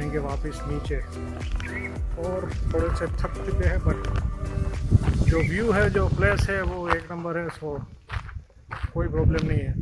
जाएंगे वापस नीचे और थोड़े से थक चुके हैं, बट जो व्यू है, जो प्लेस है वो एक नंबर है, सो कोई प्रॉब्लम नहीं है।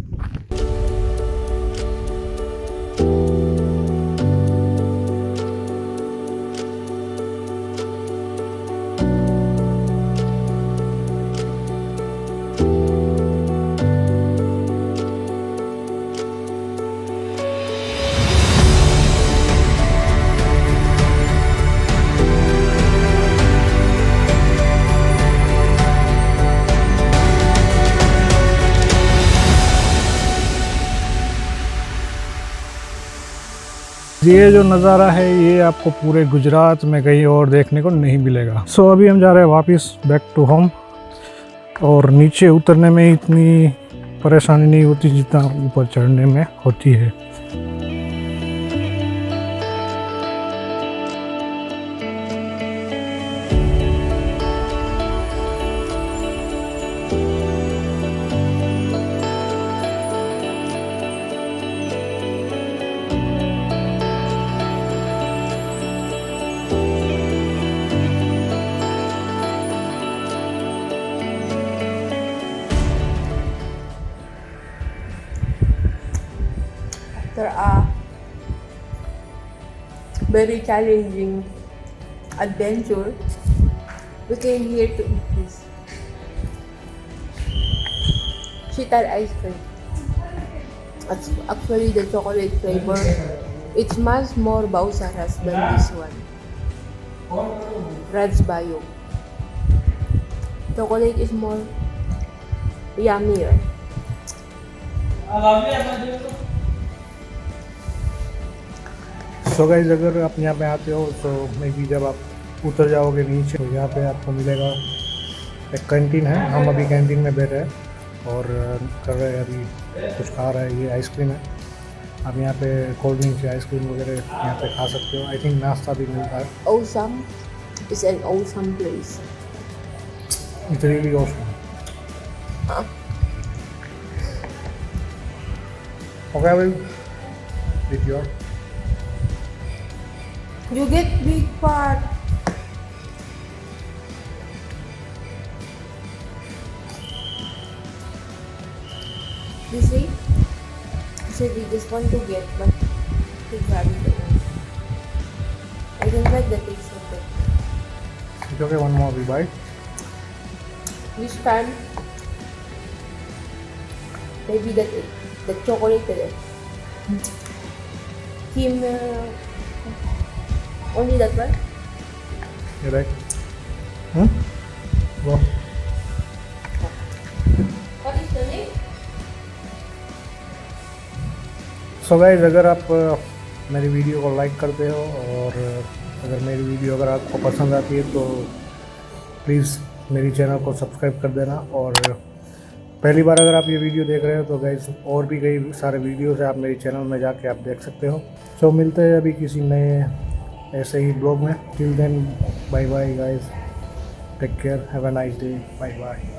ये जो नज़ारा है ये आपको पूरे गुजरात में कहीं और देखने को नहीं मिलेगा। सो अभी हम जा रहे हैं वापस बैक टू होम, और नीचे उतरने में इतनी परेशानी नहीं होती जितना ऊपर चढ़ने में होती है। After a very challenging adventure, we came here to eat this sheetal ice cream. It's actually the chocolate flavor. It smells more bausaras than this one. Rajbayo. Chocolate is more yummier. So guys, अगर आप यहाँ पे आते हो तो may be जब आप उतर जाओगे नीचे तो यहाँ पे आपको मिलेगा एक कैंटीन है। हम अभी कैंटीन में बैठे हैं और कर रहे हैं, अभी कुछ खा रहे हैं। ये आइसक्रीम है, आप यहाँ पे कोल्ड ड्रिंक या आइसक्रीम वगैरह यहाँ पे खा सकते हो। आई थिंक नाश्ता भी मिलता है। Osam is an awesome place. It's really awesome. Okay, I will with your. You get big part. You see? You said we just want to get, but we grab it alone. I don't like the taste of it. It's okay, one more we buy. This time, maybe the chocolate Kim only that one? You like? Go. What is the name? So guys, अगर आप मेरी video को like करते हो और अगर मेरी video अगर आपको पसंद आती है तो प्लीज़ मेरी चैनल को सब्सक्राइब कर देना। और पहली बार अगर आप ये वीडियो देख रहे हो तो गाइस और भी कई सारे वीडियोस है, आप मेरी चैनल में जाके आप देख सकते हो। सो मिलते हैं अभी किसी नए ऐसे ही ब्लॉग में। Till then bye bye guys, take care, have a nice day, bye bye.